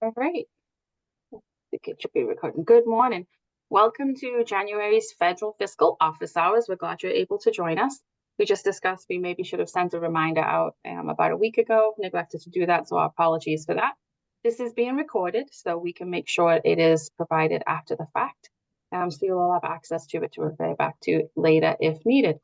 All right, I think it should be recording. Good morning. Welcome to January's federal fiscal office hours. We're glad you're able to join us. We just discussed we maybe should have sent a reminder out about a week ago, neglected to do that, so our apologies for that. This is being recorded, so we can make sure it is provided after the fact. So you'll all have access to it to refer back to later if needed.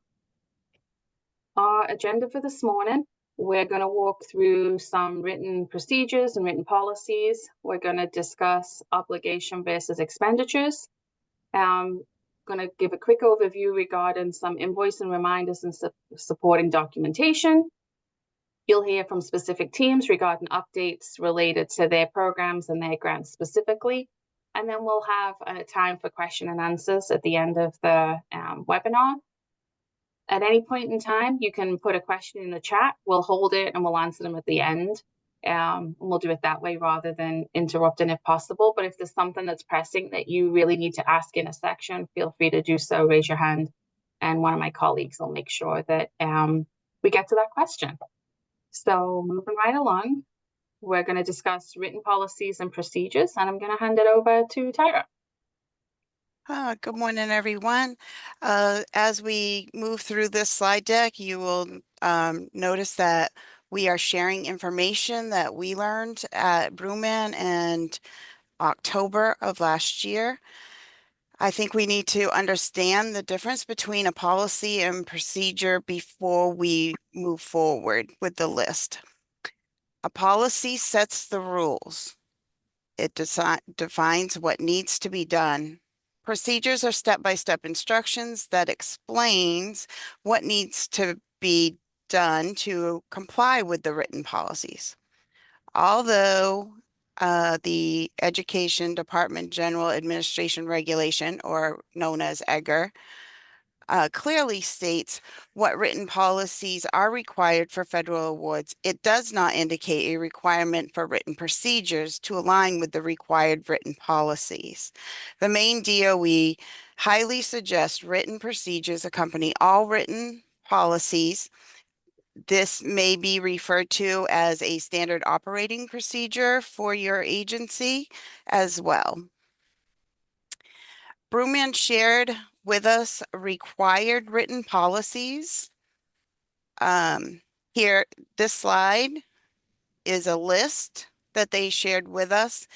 Our agenda for this morning, we're going to walk through some written procedures and written policies. We're going to discuss obligation versus expenditures. Going to give a quick overview regarding some invoice and reminders and supporting documentation. You'll hear from specific teams regarding updates related to their programs and their grants specifically. And then we'll have a time for question and answers at the end of the webinar. At any point in time, you can put a question in the chat. We'll hold it and we'll answer them at the end. And we'll do it that way rather than interrupting if possible. But if there's something that's pressing that you really need to ask in a section, feel free to do so, raise your hand. And one of my colleagues will make sure that we get to that question. So moving right along, we're going to discuss written policies and procedures, and I'm going to hand it over to Tyra. Good morning, everyone. As we move through this slide deck, you will notice that we are sharing information that we learned at Brewman in October of last year. I think we need to understand the difference between a policy and procedure before we move forward with the list. A policy sets the rules. It defines what needs to be done. Procedures are step-by-step instructions that explains what needs to be done to comply with the written policies. Although the Education Department General Administration Regulation, or known as EGR, clearly states what written policies are required for federal awards, it does not indicate a requirement for written procedures to align with the required written policies. The Maine DOE highly suggests written procedures accompany all written policies. This may be referred to as a standard operating procedure for your agency as well. Brewman shared with us required written policies. Here, this slide is a list that they shared with us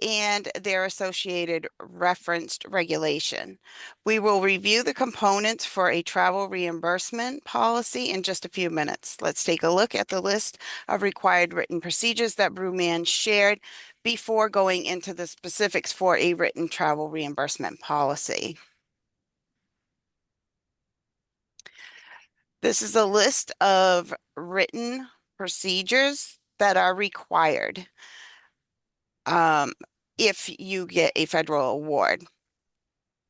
and their associated referenced regulation. We will review the components for a travel reimbursement policy in just a few minutes. Let's take a look at the list of required written procedures that Brewman shared before going into the specifics for a written travel reimbursement policy. This is a list of written procedures that are required if you get a federal award.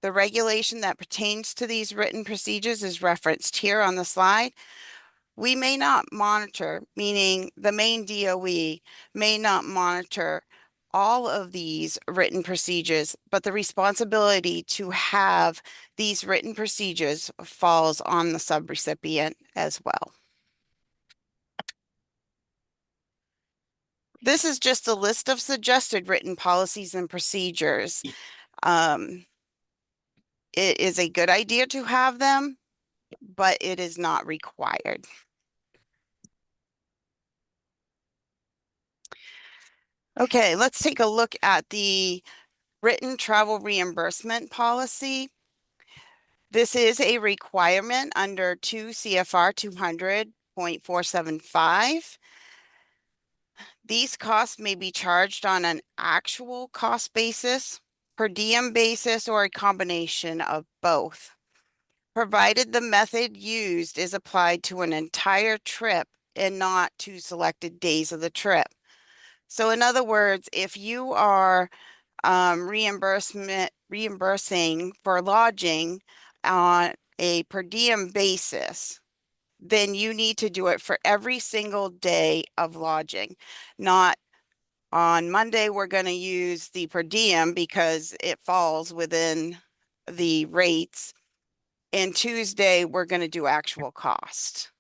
The regulation that pertains to these written procedures is referenced here on the slide. We may not monitor, meaning the Maine DOE may not monitor all of these written procedures, but the responsibility to have these written procedures falls on the subrecipient as well. This is just a list of suggested written policies and procedures. It is a good idea to have them, but it is not required. Okay, let's take a look at the written travel reimbursement policy. This is a requirement under 2 CFR 200.475. These costs may be charged on an actual cost basis, per diem basis, or a combination of both, provided the method used is applied to an entire trip and not to selected days of the trip. So in other words, if you are reimbursing for lodging on a per diem basis, then you need to do it for every single day of lodging. Not on Monday, we're going to use the per diem because it falls within the rates. And Tuesday, we're going to do actual cost.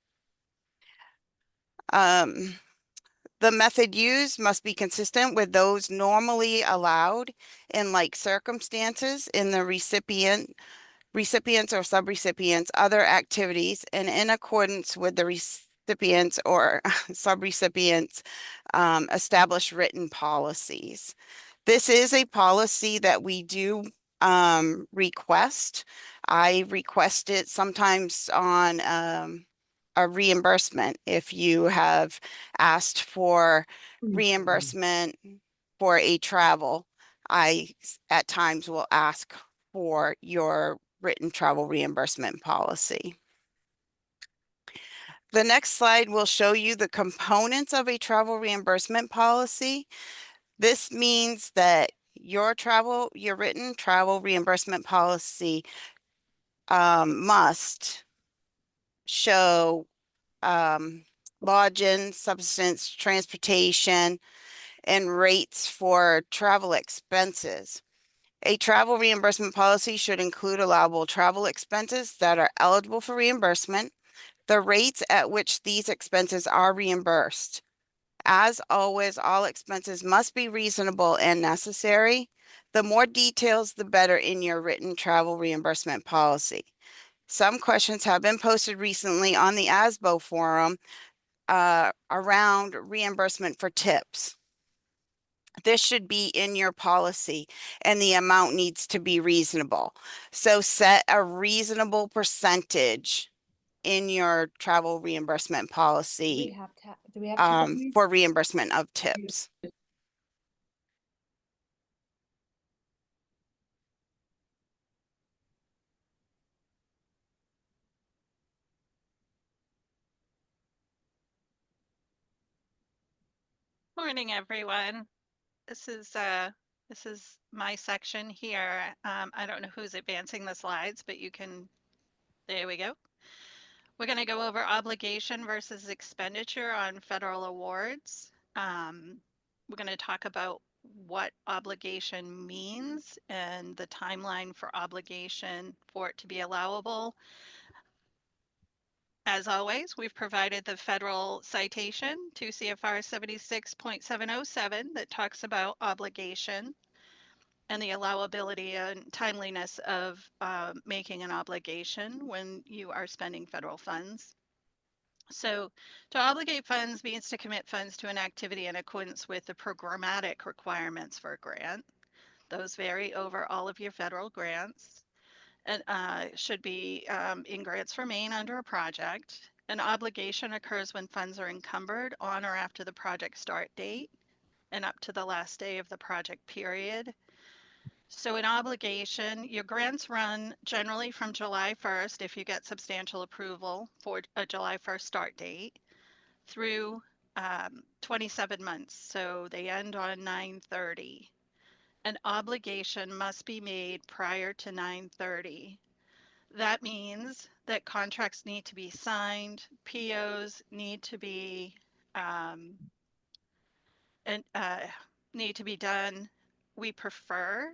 The The method used must be consistent with those normally allowed in like circumstances in the recipients or subrecipients' other activities and in accordance with the recipients or subrecipients established written policies. This is a policy that we do request. I request it sometimes on a reimbursement if you have asked for reimbursement for a travel. I at times will ask for your written travel reimbursement policy. The next slide will show you the components of a travel reimbursement policy. This means that your written travel reimbursement policy must show lodging, subsistence, transportation, and rates for travel expenses. A travel reimbursement policy should include allowable travel expenses that are eligible for reimbursement, the rates at which these expenses are reimbursed. As always, all expenses must be reasonable and necessary. The more details, the better in your written travel reimbursement policy. Some questions have been posted recently on the ASBO forum around reimbursement for tips. This should be in your policy and the amount needs to be reasonable. So set a reasonable percentage in your travel reimbursement policy Do we have tip fees? for reimbursement of tips. Morning, everyone. This is my section here. I don't know who's advancing the slides, but you can, there we go. We're going to go over obligation versus expenditure on federal awards. We're going to talk about what obligation means and the timeline for obligation for it to be allowable. As always, we've provided the federal citation to CFR 76.707 that talks about obligation and the allowability and timeliness of making an obligation when you are spending federal funds. So to obligate funds means to commit funds to an activity in accordance with the programmatic requirements for a grant. Those vary over all of your federal grants and should be in grants for Maine under a project. An obligation occurs when funds are encumbered on or after the project start date and up to the last day of the project period. So an obligation, your grants run generally from July 1st if you get substantial approval for a July 1st start date through 27 months. So they end on 9/30. An obligation must be made prior to 9/30. That means that contracts need to be signed, POs need to be and need to be done. We prefer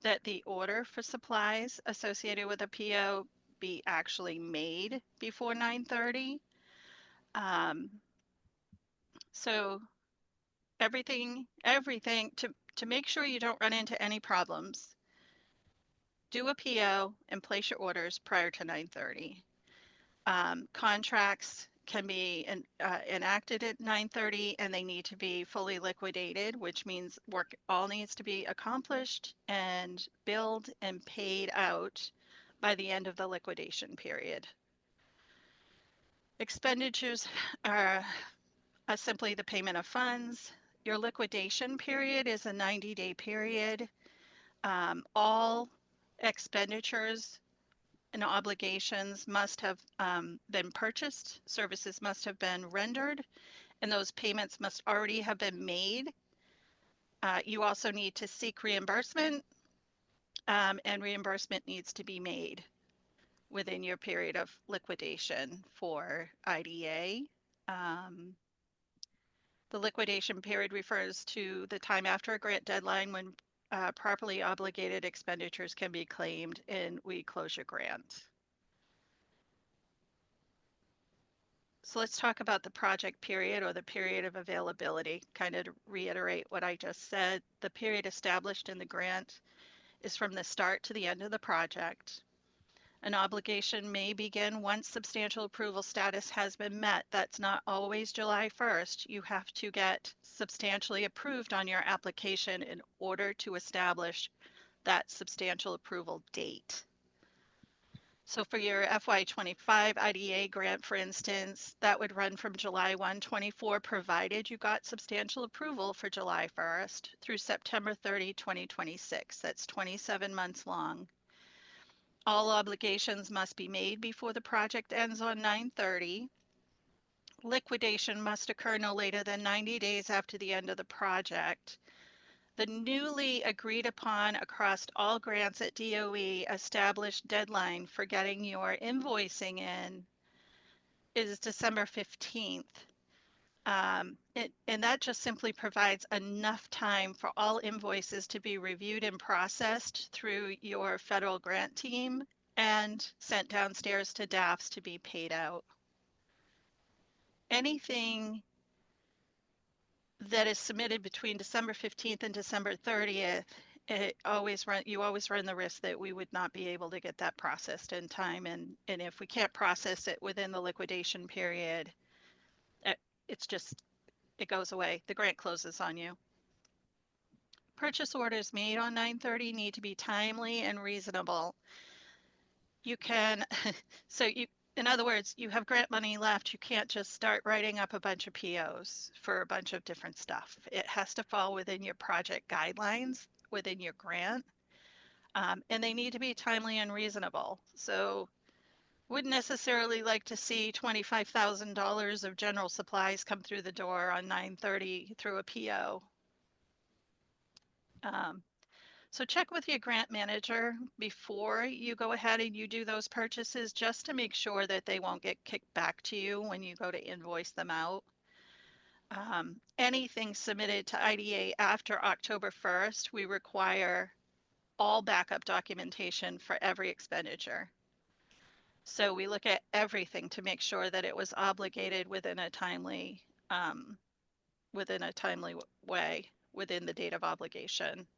that the order for supplies associated with a PO be actually made before 9/30. So everything to make sure you don't run into any problems, do a PO and place your orders prior to 9/30. Contracts can be enacted at 9/30 and they need to be fully liquidated, which means work all needs to be accomplished and billed and paid out by the end of the liquidation period. Expenditures are simply the payment of funds. Your liquidation period is a 90-day period. All expenditures and obligations must have been purchased, services must have been rendered, and those payments must already have been made. You also need to seek reimbursement, and reimbursement needs to be made within your period of liquidation for IDA. The liquidation period refers to the time after a grant deadline when properly obligated expenditures can be claimed and we close your grant. So let's talk about the project period or the period of availability. Kind of to reiterate what I just said. The period established in the grant is from the start to the end of the project. An obligation may begin once substantial approval status has been met. That's not always July 1st. You have to get substantially approved on your application in order to establish that substantial approval date. So for your FY25 IDA grant, for instance, that would run from July 1, 24, provided you got substantial approval for July 1st through September 30, 2026. That's 27 months long. All obligations must be made before the project ends on 9/30. Liquidation must occur no later than 90 days after the end of the project. The newly agreed upon across all grants at DOE established deadline for getting your invoicing in is December 15th. And that just simply provides enough time for all invoices to be reviewed and processed through your federal grant team and sent downstairs to DAFs to be paid out. Anything that is submitted between December 15th and December 30th, you always run the risk that we would not be able to get that processed in time. And if we can't process it within the liquidation period, it's just, it goes away. The grant closes on you. Purchase orders made on 9/30 need to be timely and reasonable. You can, in other words, you have grant money left. You can't just start writing up a bunch of POs for a bunch of different stuff. It has to fall within your project guidelines, within your grant, and they need to be timely and reasonable. So wouldn't necessarily like to see $25,000 of general supplies come through the door on 9/30 through a PO. So check with your grant manager before you go ahead and you do those purchases, just to make sure that they won't get kicked back to you when you go to invoice them out. Anything submitted to IDA after October 1st, we require all backup documentation for every expenditure. So we look at everything to make sure that it was obligated within a timely way, within the date of obligation.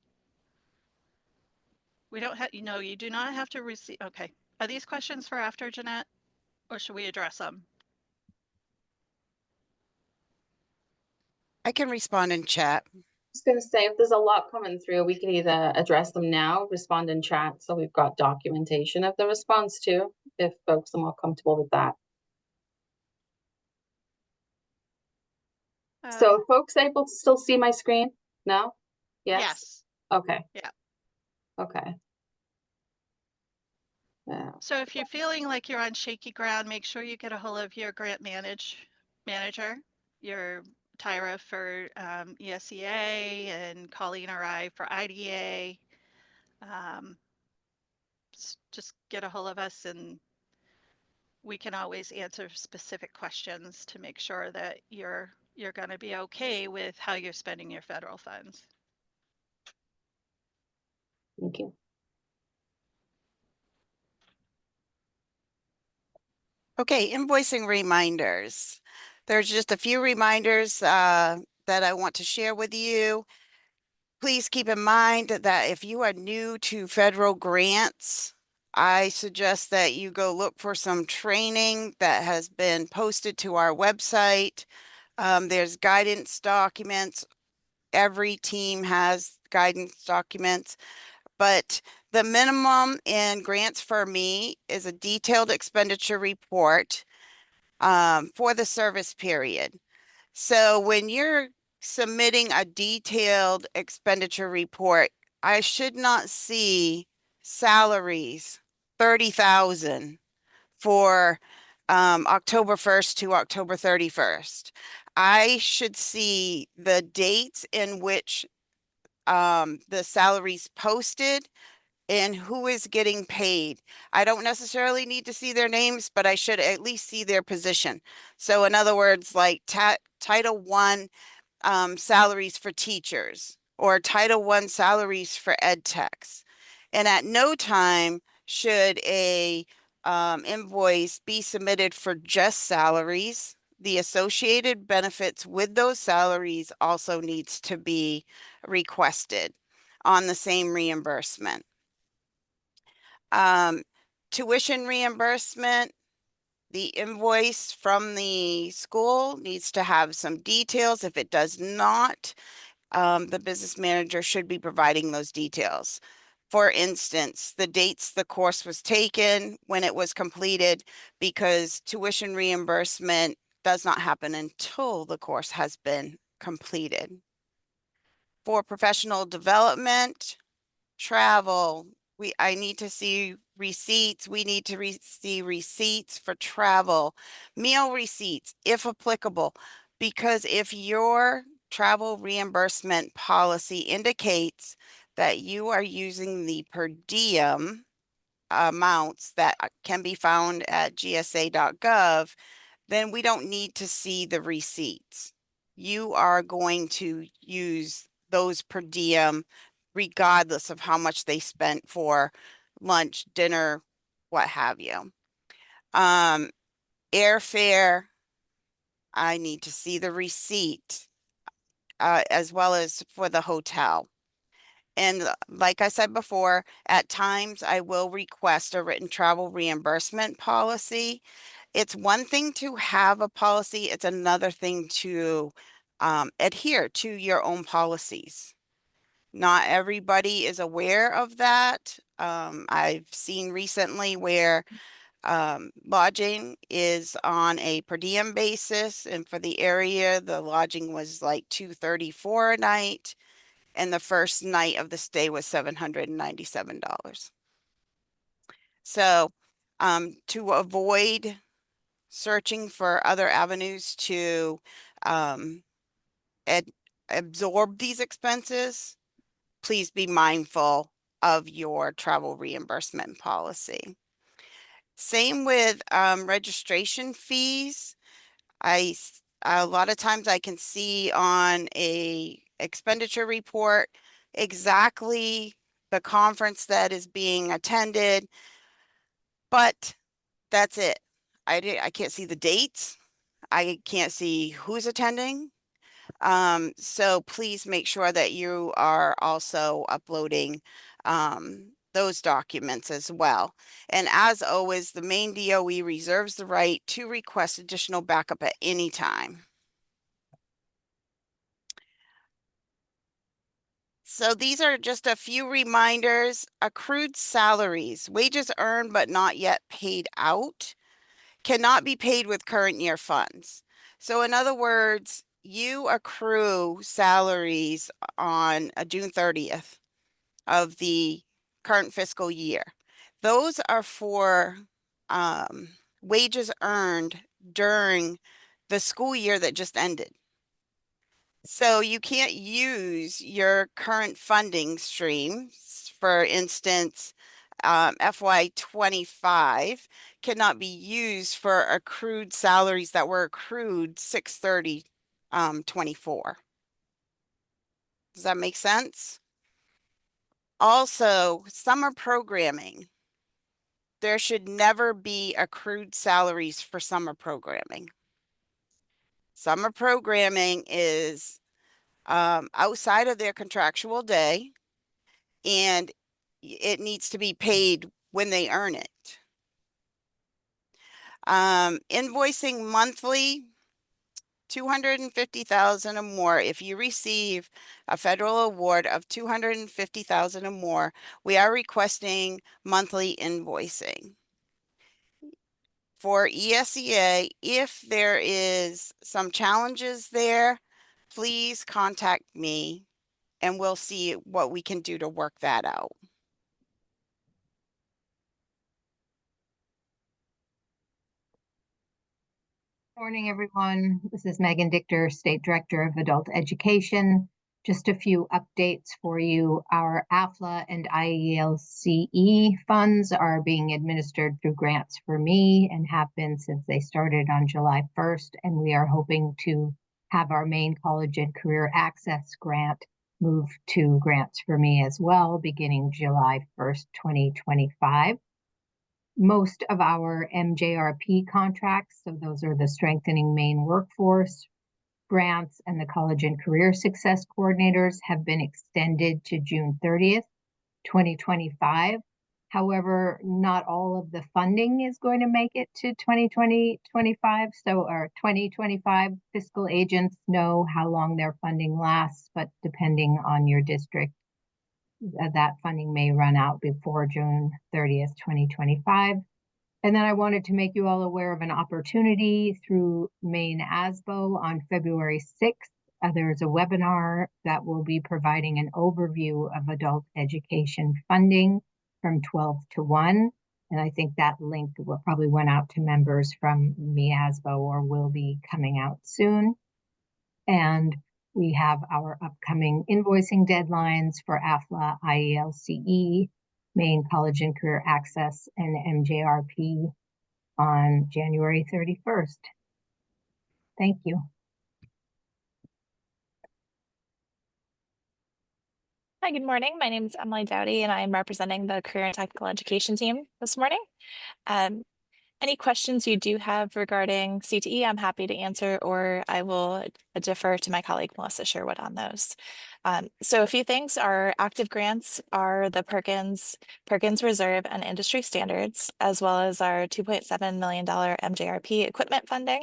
We don't have, you do not have to receive, okay. Are these questions for after, Jeanette, or should we address them? I can respond in chat. Just gonna say, if there's a lot coming through, we can either address them now, respond in chat, so we've got documentation of the response too, if folks are more comfortable with that. So are folks able to still see my screen? No? Yes? Yes. Okay. Yeah. Okay. Yeah. So if you're feeling like you're on shaky ground, make sure you get a hold of your grant manager, your Tyra for ESEA, and Colleen or I for IDA. Just get a hold of us and we can always answer specific questions to make sure that you're going to be okay with how you're spending your federal funds. Thank you. Okay, invoicing reminders. There's just a few reminders that I want to share with you. Please keep in mind that if you are new to federal grants, I suggest that you go look for some training that has been posted to our website. There's guidance documents. Every team has guidance documents, but the minimum in grants for me is a detailed expenditure report for the service period. So when you're submitting a detailed expenditure report, I should not see salaries 30,000 for October 1st to October 31st. I should see the dates in which the salaries posted and who is getting paid. I don't necessarily need to see their names, but I should at least see their position. So in other words, like Title I salaries for teachers or Title I salaries for ed techs. And at no time should a invoice be submitted for just salaries. The associated benefits with those salaries also needs to be requested on the same reimbursement. Tuition reimbursement, the invoice from the school needs to have some details. If it does not, the business manager should be providing those details. For instance, the dates the course was taken, when it was completed, because tuition reimbursement does not happen until the course has been completed. For professional development, travel, I need to see receipts. We need to see receipts for travel, meal receipts, if applicable, because if your travel reimbursement policy indicates that you are using the per diem amounts that can be found at gsa.gov, then we don't need to see the receipts. You are going to use those per diem regardless of how much they spent for lunch, dinner, what have you. Airfare, I need to see the receipt, as well as for the hotel. And like I said before, at times I will request a written travel reimbursement policy. It's one thing to have a policy, it's another thing to adhere to your own policies. Not everybody is aware of that. I've seen recently where lodging is on a per diem basis, and for the area, the lodging was like $234 a night, and the first night of the stay was $797. So to avoid searching for other avenues to absorb these expenses, please be mindful of your travel reimbursement policy. Same with registration fees. A lot of times I can see on a expenditure report exactly the conference that is being attended, but that's it. I can't see the dates. I can't see who's attending. So please make sure that you are also uploading those documents as well. And as always, the Maine DOE reserves the right to request additional backup at any time. So these are just a few reminders. Accrued salaries, wages earned but not yet paid out, cannot be paid with current year funds. So in other words, you accrue salaries on June 30th of the current fiscal year. Those are for wages earned during the school year that just ended. So you can't use your current funding streams. For instance, FY25 cannot be used for accrued salaries that were accrued 6/30/24. Does that make sense? Also, summer programming. There should never be accrued salaries for summer programming. Summer programming is outside of their contractual day, and it needs to be paid when they earn it. Invoicing monthly, 250,000 or more. If you receive a federal award of 250,000 or more, we are requesting monthly invoicing. For ESEA, if there is some challenges there, please contact me and we'll see what we can do to work that out. Morning, everyone. This is Megan Dichter, State Director of Adult Education. Just a few updates for you. Our AFLA and IELCE funds are being administered through Grants for Me and have been since they started on July 1st. And we are hoping to have our Maine College and Career Access grant move to Grants for Me as well, beginning July 1st, 2025. most of our MJRP contracts, so those are the Strengthening Maine Workforce grants and the College and Career Success Coordinators, have been extended to June 30th, 2025. However, not all of the funding is going to make it to 2025. So our 2025 fiscal agents know how long their funding lasts, but depending on your district, that funding may run out before June 30th, 2025. And then I wanted to make you all aware of an opportunity through Maine ASBO on February 6th. There's a webinar that will be providing an overview of adult education funding from 12 to 1. And I think that link probably went out to members from MASBO or will be coming out soon. And we have our upcoming invoicing deadlines for AFLA, IELCE, Maine College and Career Access, and MJRP on January 31st. Thank you. Hi, good morning. My name is Emily Dowdy, and I'm representing the Career and Technical Education team this morning. Any questions you do have regarding CTE, I'm happy to answer, or I will defer to my colleague Melissa Sherwood on those. So a few things. Our active grants are the Perkins Reserve, and Industry Standards, as well as our $2.7 million MJRP equipment funding.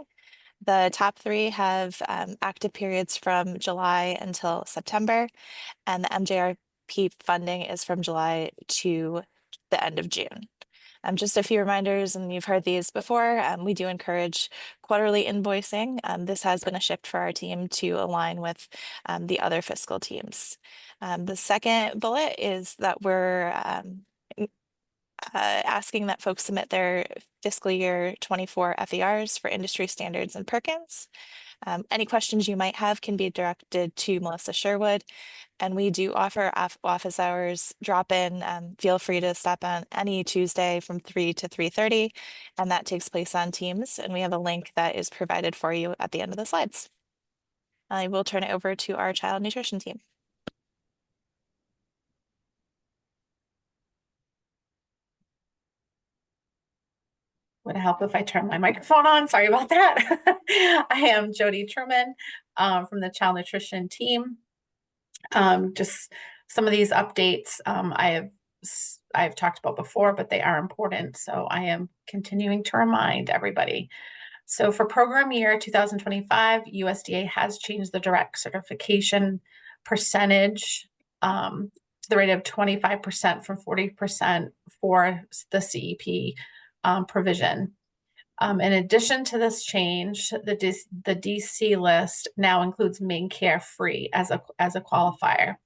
The top three have active periods from July until September, and the MJRP funding is from July to the end of June. Just a few reminders, and you've heard these before, we do encourage quarterly invoicing. This has been a shift for our team to align with the other fiscal teams. The second bullet is that we're asking that folks submit their fiscal year 24 FERs for Industry Standards and Perkins. Any questions you might have can be directed to Melissa Sherwood, and we do offer office hours drop-in. Feel free to stop on any Tuesday from 3 to 3:30, and that takes place on Teams, and we have a link that is provided for you at the end of the slides. I will turn it over to our child nutrition team. Would it help if I turn my microphone on? Sorry about that. I am Jody Truman from the Child Nutrition team. Just some of these updates I've talked about before, but they are important. So I am continuing to remind everybody. So for program year 2025, USDA has changed the direct certification percentage to the rate of 25% from 40% for the CEP provision. In addition to this change, the DC list now includes Maine Care Free as a qualifier.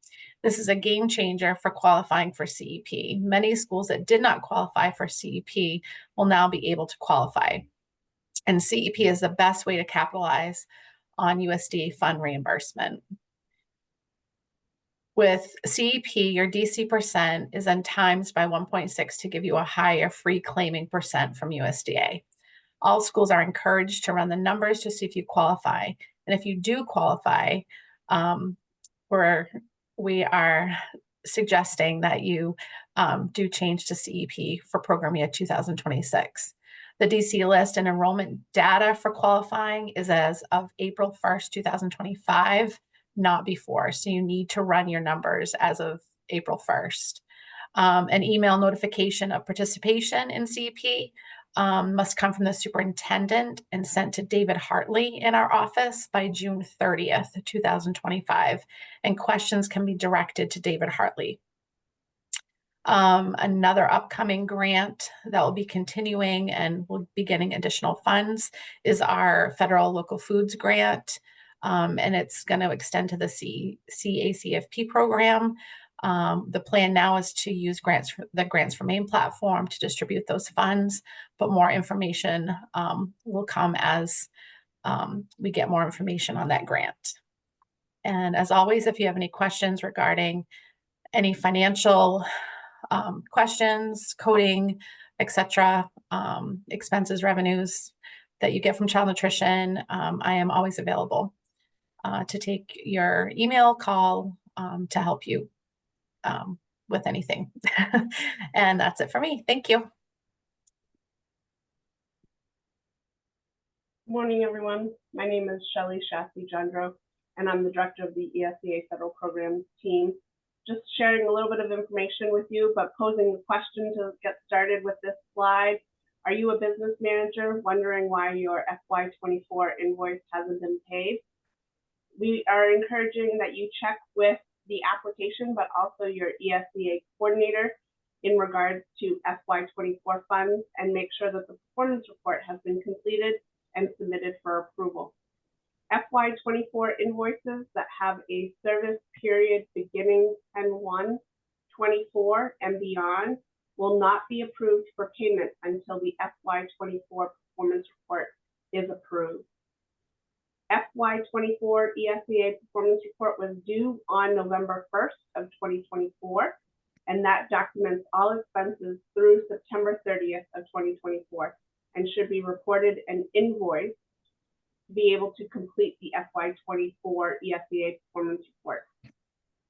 This is a game changer for qualifying for CEP. Many schools that did not qualify for CEP will now be able to qualify. And CEP is the best way to capitalize on USDA fund reimbursement. With CEP, your DC percent is then times by 1.6 to give you a higher free claiming percent from USDA. All schools are encouraged to run the numbers to see if you qualify. And if you do qualify, we are suggesting that you do change to CEP for program year 2026. The DC list and enrollment data for qualifying is as of April 1st, 2025, not before. So you need to run your numbers as of April 1st. An email notification of participation in CEP must come from the superintendent and sent to David Hartley in our office by June 30th, 2025. And questions can be directed to David Hartley. Another upcoming grant that will be continuing and will be getting additional funds is our federal local foods grant. And it's going to extend to the CACFP program. The plan now is to use the Grants for Maine platform to distribute those funds, but more information will come as we get more information on that grant. And as always, if you have any questions regarding any financial questions, coding, etc., expenses, revenues that you get from child nutrition, I am always available to take your email, call to help you with anything. And that's it for me. Thank you. Morning, everyone. My name is Shelley Shasti-Jandro, and I'm the director of the ESEA Federal Programs team. Just sharing a little bit of information with you, but posing the question to get started with this slide. Are you a business manager wondering why your FY24 invoice hasn't been paid? We are encouraging that you check with the application, but also your ESEA coordinator in regards to FY24 funds, and make sure that the performance report has been completed and submitted for approval. FY24 invoices that have a service period beginning 10/1/24 and beyond will not be approved for payment until the FY24 performance report is approved. FY24 ESEA performance report was due on November 1st of 2024, and that documents all expenses through September 30th of 2024 and should be reported and invoiced to be able to complete the FY24 ESEA performance report.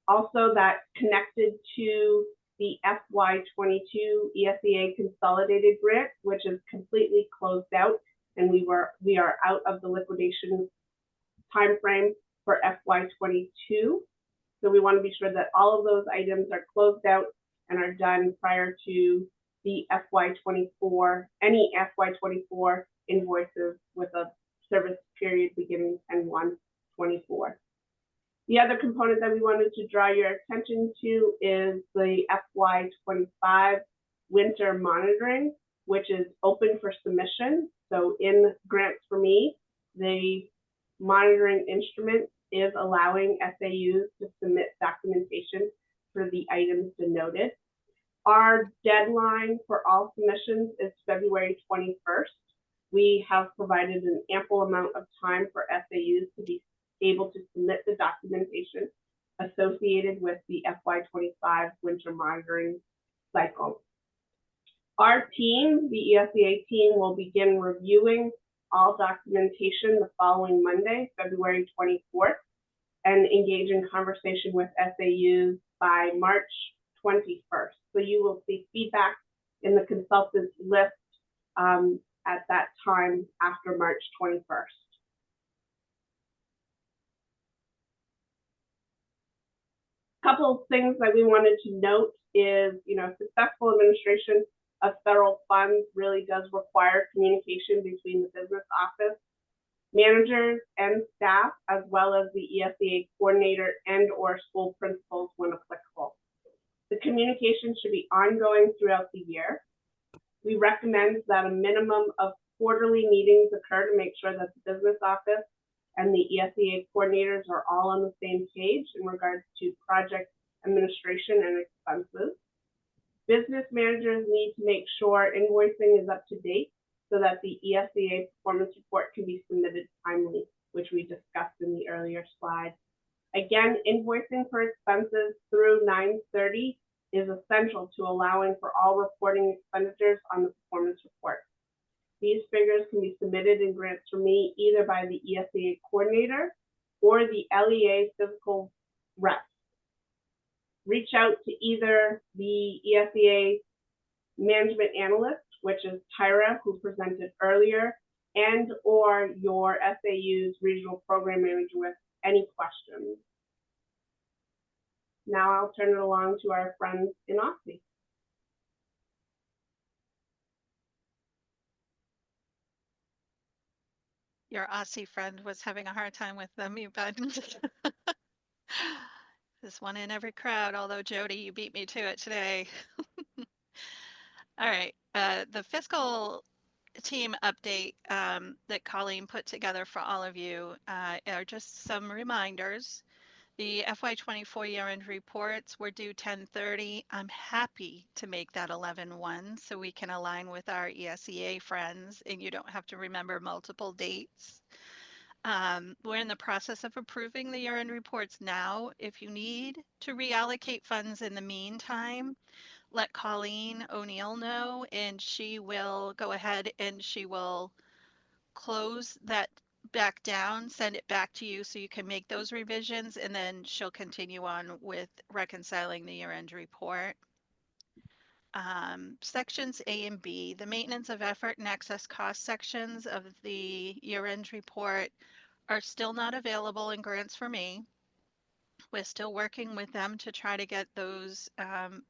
Also, that's connected to the FY22 ESEA consolidated grant, which is completely closed out, and we are out of the liquidation timeframe for FY22. So we want to be sure that all of those items are closed out and are done prior to the FY24, any FY24 invoices with a service period beginning 10/1/24. The other component that we wanted to draw your attention to is the FY25 winter monitoring, which is open for submission. So in Grants for Me, the monitoring instrument is allowing SAUs to submit documentation for the items denoted. Our deadline for all submissions is February 21st. We have provided an ample amount of time for SAUs to be able to submit the documentation associated with the FY25 winter monitoring cycle. Our team, the ESEA team, will begin reviewing all documentation the following Monday, February 24th, and engage in conversation with SAUs by March 21st. So you will see feedback in the consultants list at that time after March 21st. Couple of things that we wanted to note is, successful administration of federal funds really does require communication between the business office, managers, and staff, as well as the ESEA coordinator and or school principals when applicable. The communication should be ongoing throughout the year. We recommend that a minimum of quarterly meetings occur to make sure that the business office and the ESEA coordinators are all on the same page in regards to project administration and expenses. Business managers need to make sure invoicing is up to date so that the ESEA performance report can be submitted timely, which we discussed in the earlier slide. Again, invoicing for expenses through 9/30 is essential to allowing for all reporting expenditures on the performance report. These figures can be submitted in Grants for Me either by the ESEA coordinator or the LEA Fiscal rep. Reach out to either the ESEA management analyst, which is Tyra, who presented earlier, and or your SAU's regional program manager with any questions. Now I'll turn it along to our friends in OSFI. Your Aussie friend was having a hard time with the mute button. There's one in every crowd, although Jody, you beat me to it today. All right, the fiscal team update that Colleen put together for all of you are just some reminders. The FY24 year-end reports were due 10/30. I'm happy to make that 11/1 so we can align with our ESEA friends and you don't have to remember multiple dates. We're in the process of approving the year-end reports now. If you need to reallocate funds in the meantime, let Colleen O'Neill know and she will go ahead and she will close that back down, send it back to you so you can make those revisions, and then she'll continue on with reconciling the year-end report. sections A and B, the maintenance of effort and excess cost sections of the year-end report are still not available in grants for me. We're still working with them to try to get those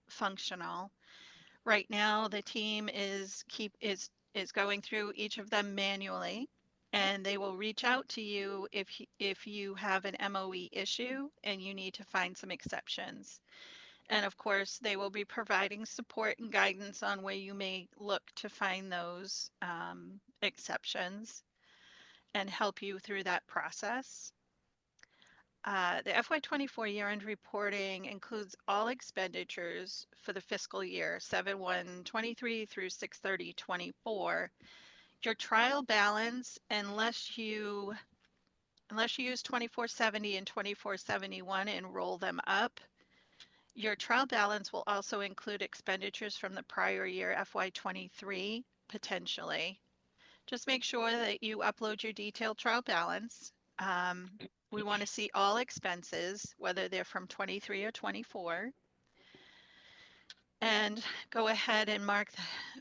functional. Right now, the team is going through each of them manually, and they will reach out to you if you have an MOE issue and you need to find some exceptions. And of course, they will be providing support and guidance on where you may look to find those exceptions and help you through that process. The FY24 year-end reporting includes all expenditures for the fiscal year 7/1/23 through 6/30/24. Your trial balance, unless you use 2470 and 2471 and roll them up, your trial balance will also include expenditures from the prior year FY23 potentially. Just make sure that you upload your detailed trial balance. We want to see all expenses, whether they're from 23 or 24. And go ahead and mark,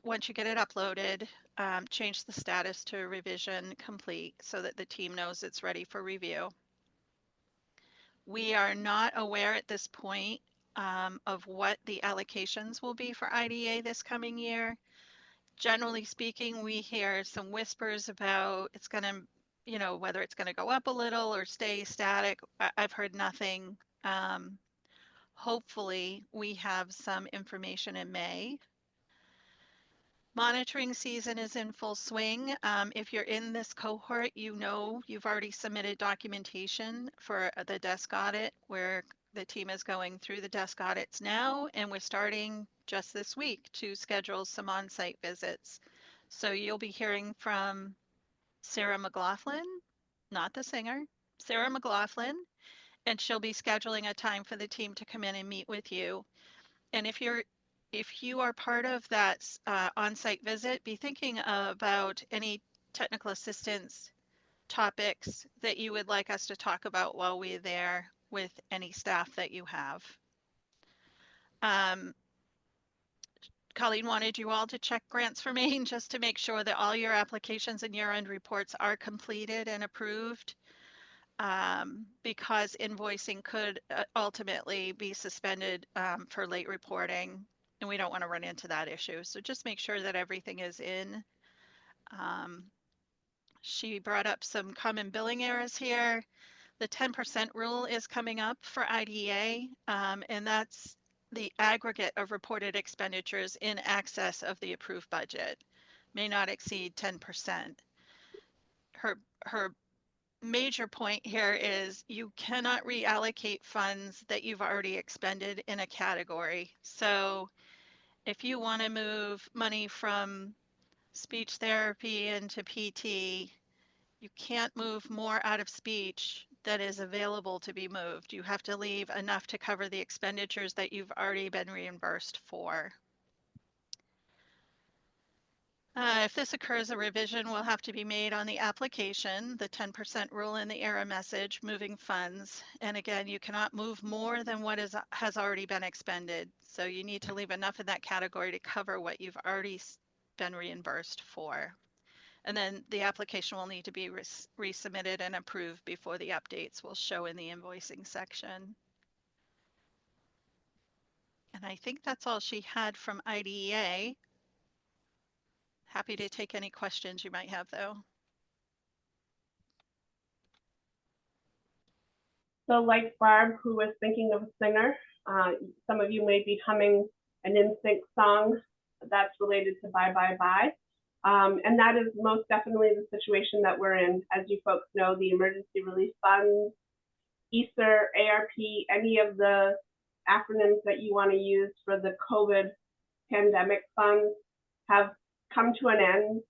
once you get it uploaded, change the status to revision complete so that the team knows it's ready for review. We are not aware at this point of what the allocations will be for IDA this coming year. Generally speaking, we hear some whispers about it's going to, whether it's going to go up a little or stay static. I've heard nothing. Hopefully, we have some information in May. Monitoring season is in full swing. If you're in this cohort, you've already submitted documentation for the desk audit, where the team is going through the desk audits now, and we're starting just this week to schedule some on-site visits. So you'll be hearing from Sarah McLaughlin, not the singer, Sarah McLaughlin, and she'll be scheduling a time for the team to come in and meet with you. And if you are part of that on-site visit, be thinking about any technical assistance topics that you would like us to talk about while we're there with any staff that you have. Colleen wanted you all to check grants for Maine just to make sure that all your applications and year-end reports are completed and approved, because invoicing could ultimately be suspended for late reporting, and we don't want to run into that issue. So just make sure that everything is in. She brought up some common billing errors here. The 10% rule is coming up for IDEA, and that's the aggregate of reported expenditures in excess of the approved budget, may not exceed 10%. Her major point here is you cannot reallocate funds that you've already expended in a category. So if you want to move money from speech therapy into PT, you can't move more out of speech that is available to be moved. You have to leave enough to cover the expenditures that you've already been reimbursed for. If this occurs, a revision will have to be made on the application, the 10% rule in the error message, moving funds. And again, you cannot move more than what has already been expended. So you need to leave enough in that category to cover what you've already been reimbursed for. And then the application will need to be resubmitted and approved before the updates will show in the invoicing section. And I think that's all she had from IDEA. Happy to take any questions you might have, though. So like Barb, who was thinking of a singer, some of you may be humming an NSYNC song that's related to Bye Bye Bye. And that is most definitely the situation that we're in. As you folks know, the emergency relief funds, ESSER, ARP, any of the acronyms that you want to use for the COVID pandemic funds have come to an end.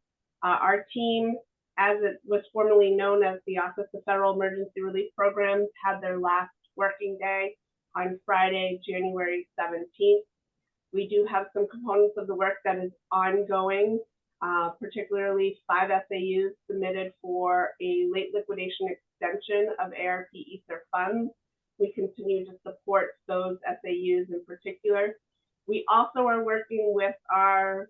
Our team, as it was formerly known as the Office of Federal Emergency Relief Programs, had their last working day on Friday, January 17th. We do have some components of the work that is ongoing, particularly 5 SAUs submitted for a late liquidation extension of ARP ESSER funds. We continue to support those SAUs in particular. We also are working with our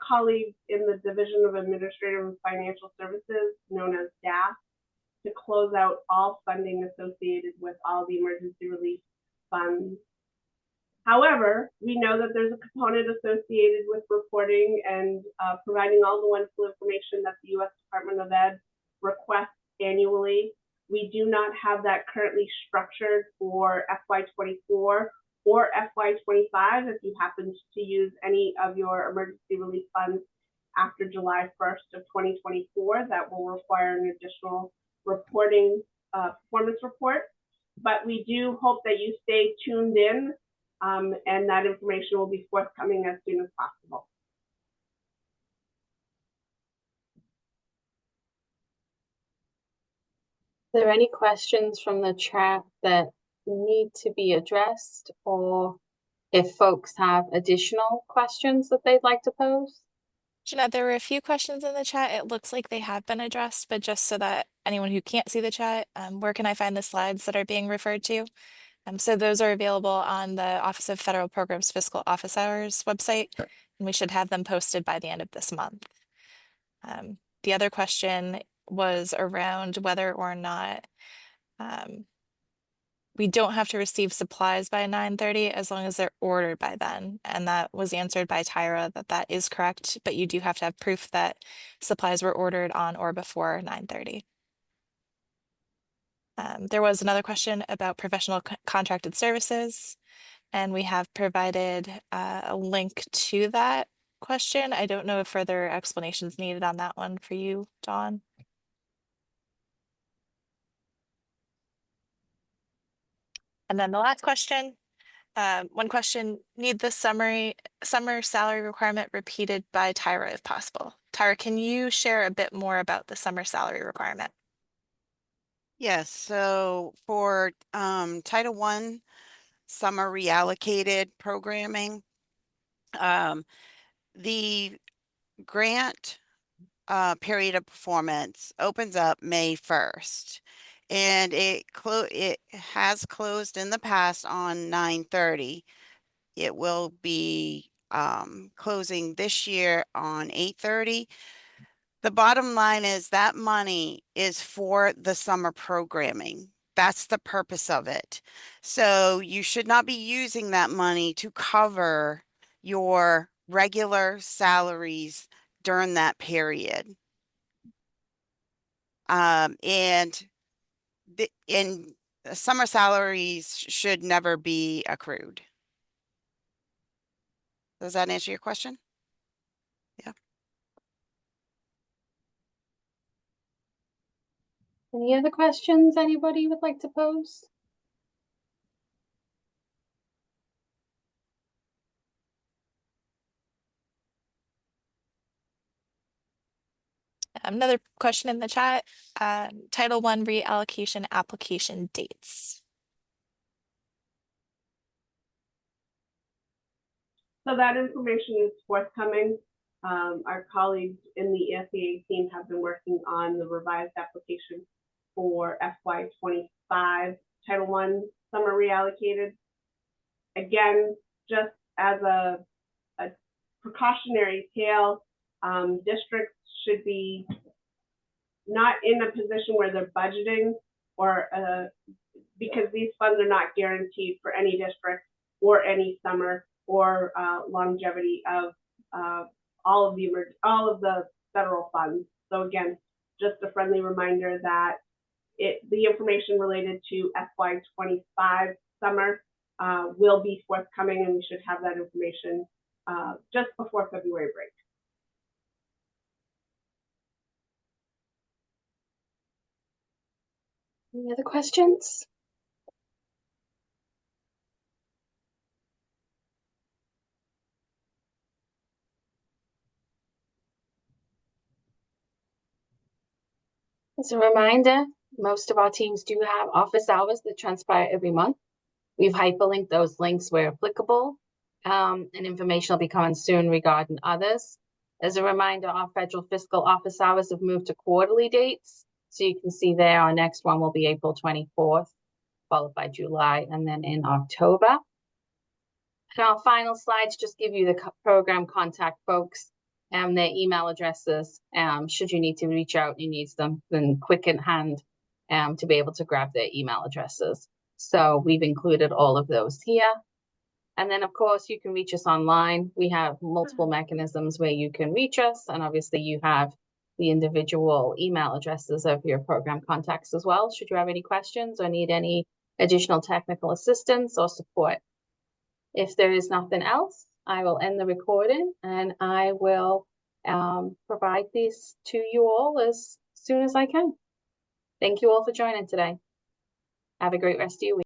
colleagues in the Division of Administrative and Financial Services, known as DAF, to close out all funding associated with all the emergency relief funds. However, we know that there's a component associated with reporting and providing all the wonderful information that the U.S. Department of Ed requests annually. We do not have that currently structured for FY24 or FY25 if you happen to use any of your emergency relief funds after July 1st of 2024. That will require an additional reporting performance report. But we do hope that you stay tuned in, and that information will be forthcoming as soon as possible. Are there any questions from the chat that need to be addressed, or if folks have additional questions that they'd like to pose? Jeanette, there were a few questions in the chat. It looks like they have been addressed, but just so that anyone who can't see the chat, where can I find the slides that are being referred to? So those are available on the Office of Federal Programs Fiscal Office Hours website, and we should have them posted by the end of this month. The other question was around whether or not we don't have to receive supplies by 9:30 as long as they're ordered by then. And that was answered by Tyra that that is correct, but you do have to have proof that supplies were ordered on or before 9:30. There was another question about professional contracted services, and we have provided a link to that question. I don't know if further explanations needed on that one for you, Dawn. And then the last question, one question, need the summer salary requirement repeated by Tyra if possible. Tyra, can you share a bit more about the summer salary requirement? Yes, so for Title I summer reallocated programming, the grant period of performance opens up May 1st, and it has closed in the past on 9/30. It will be closing this year on 8/30. The bottom line is that money is for the summer programming. That's the purpose of it. So you should not be using that money to cover your regular salaries during that period. And summer salaries should never be accrued. Does that answer your question? Yeah. Any other questions anybody would like to pose? Another question in the chat, Title I reallocation application dates. So that information is forthcoming. Our colleagues in the ESEA team have been working on the revised application for FY25 Title I summer reallocated. Again, just as a precautionary tale, districts should be not in a position where they're budgeting or because these funds are not guaranteed for any district or any summer or longevity of all of the federal funds. So again, just a friendly reminder that the information related to FY25 summer will be forthcoming, and we should have that information just before February break. Any other questions? As a reminder, most of our teams do have office hours that transpire every month. We've hyperlinked those links where applicable, and information will be coming soon regarding others. As a reminder, our federal fiscal office hours have moved to quarterly dates. So you can see there, our next one will be April 24th, followed by July, and then in October. And our final slides just give you the program contact folks and their email addresses. Should you need to reach out, you need them then quick in hand to be able to grab their email addresses. So we've included all of those here. And then, of course, you can reach us online. We have multiple mechanisms where you can reach us. And obviously, you have the individual email addresses of your program contacts as well, should you have any questions or need any additional technical assistance or support. If there is nothing else, I will end the recording and I will provide these to you all as soon as I can. Thank you all for joining today. Have a great rest of your week.